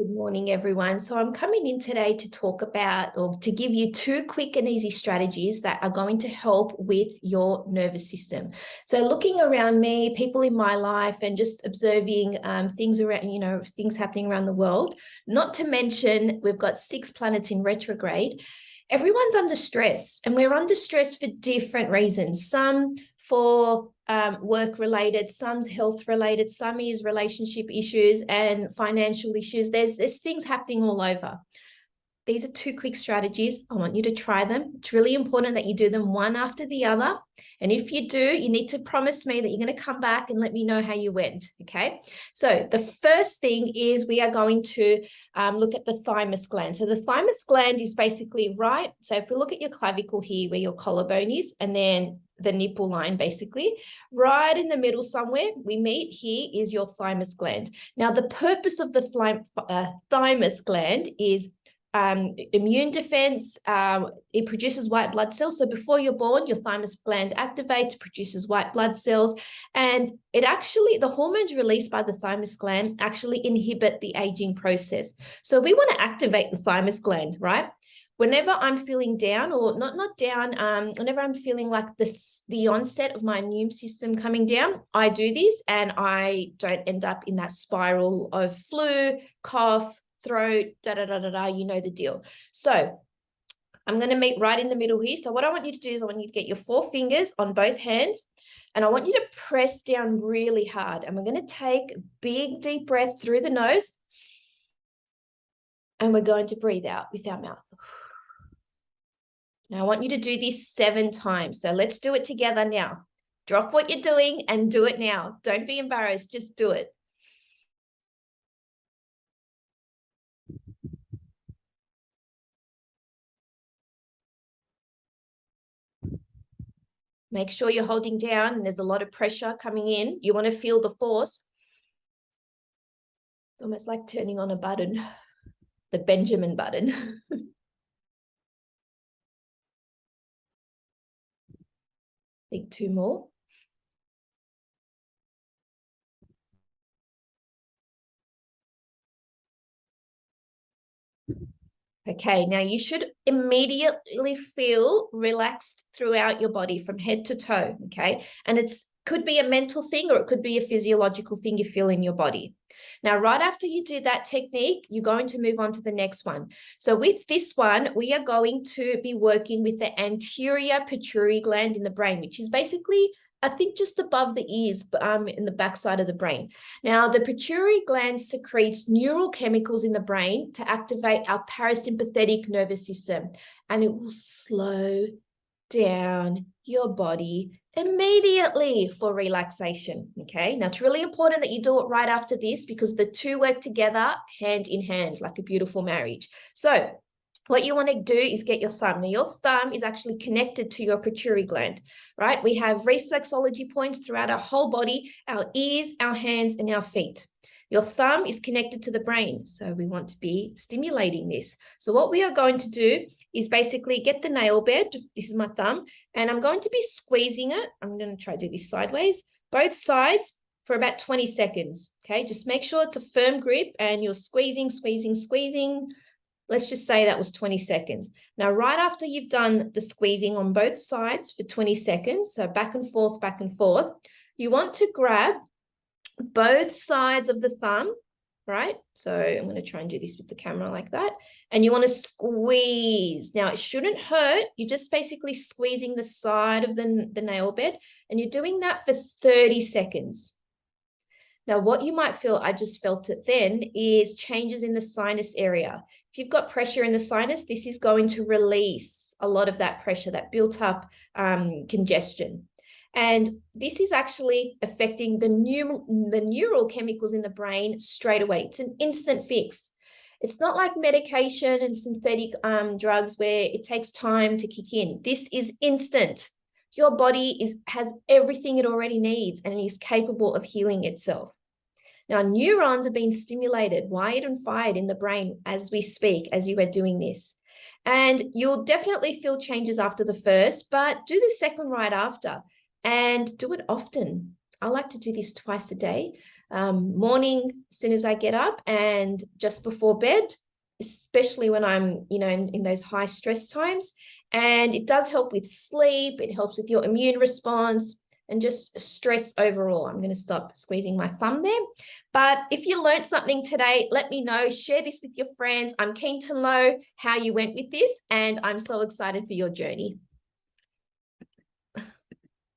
Good morning, everyone. So I'm coming in today to talk about or to give you 2 quick and easy strategies that are going to help with your nervous system. So looking around me, people in my life, and just observing things around, things happening around the world, not to mention we've got 6 planets in retrograde. Everyone's under stress, and we're under stress for different reasons. Some for work related, some's health related, some is relationship issues and financial issues. There's things happening all over. These are 2 quick strategies. I want you to try them. It's really important that you do them one after the other. And if you do, you need to promise me that you're going to come back and let me know how you went. Okay. So the first thing is we are going to look at the thymus gland. So the thymus gland is basically right. So if we look at your clavicle here, where your collarbone is, and then the nipple line, basically right in the middle somewhere we meet, here is your thymus gland. Now, the purpose of the thymus gland is immune defense. It produces white blood cells. So before you're born, your thymus gland activates, produces white blood cells, and the hormones released by the thymus gland actually inhibit the aging process. So we want to activate the thymus gland, right? Whenever I'm feeling down, or not down, whenever I'm feeling like the onset of my immune system coming down, I do this and I don't end up in that spiral of flu, cough, throat, you know the deal. So I'm going to meet right in the middle here. So what I want you to do is I want you to get your 4 fingers on both hands, and I want you to press down really hard. And we're going to take a big, deep breath through the nose, and we're going to breathe out with our mouth. Now, I want you to do this 7 times. So let's do it together now. Drop what you're doing and do it now. Don't be embarrassed. Just do it. Make sure you're holding down and there's a lot of pressure coming in. You want to feel the force. It's almost like turning on a button, the Benjamin button. I think 2 more. Okay, now you should immediately feel relaxed throughout your body from head to toe, okay? And could be a mental thing or it could be a physiological thing you feel in your body. Now, right after you do that technique, you're going to move on to the next one. So with this one, we are going to be working with the anterior pituitary gland in the brain, which is basically, I think, just above the ears, in the backside of the brain. Now, the pituitary gland secretes neural chemicals in the brain to activate our parasympathetic nervous system, and it will slow down your body immediately for relaxation. Okay, now it's really important that you do it right after this, because the 2 work together hand in hand like a beautiful marriage. So what you want to do is get your thumb. Now, your thumb is actually connected to your pituitary gland, right? We have reflexology points throughout our whole body, our ears, our hands, and our feet. Your thumb is connected to the brain, so we want to be stimulating this. So what we are going to do is basically get the nail bed. This is my thumb, and I'm going to be squeezing it. I'm going to try to do this sideways, both sides, for about 20 seconds, okay? Just make sure it's a firm grip and you're squeezing, squeezing, squeezing. Let's just say that was 20 seconds. Now, right after you've done the squeezing on both sides for 20 seconds, so back and forth, you want to grab both sides of the thumb, right? So I'm going to try and do this with the camera like that. And you want to squeeze. Now, it shouldn't hurt. You're just basically squeezing the side of the nail bed, and you're doing that for 30 seconds. Now, what you might feel, I just felt it then, is changes in the sinus area. If you've got pressure in the sinus, this is going to release a lot of that pressure, that built up congestion. And this is actually affecting the neural chemicals in the brain straight away. It's an instant fix. It's not like medication and synthetic drugs where it takes time to kick in. This is instant. Your body has everything it already needs and it is capable of healing itself. Now, neurons are being stimulated, wired and fired in the brain as we speak, as you are doing this. And you'll definitely feel changes after the first, but do the second right after and do it often. I like to do this twice a day. morning as soon as I get up and just before bed, especially when I'm, in those high stress times. And it does help with sleep. It helps with your immune response and just stress overall. I'm going to stop squeezing my thumb there. But if you learned something today, let me know. Share this with your friends. I'm keen to know how you went with this, and I'm so excited for your journey.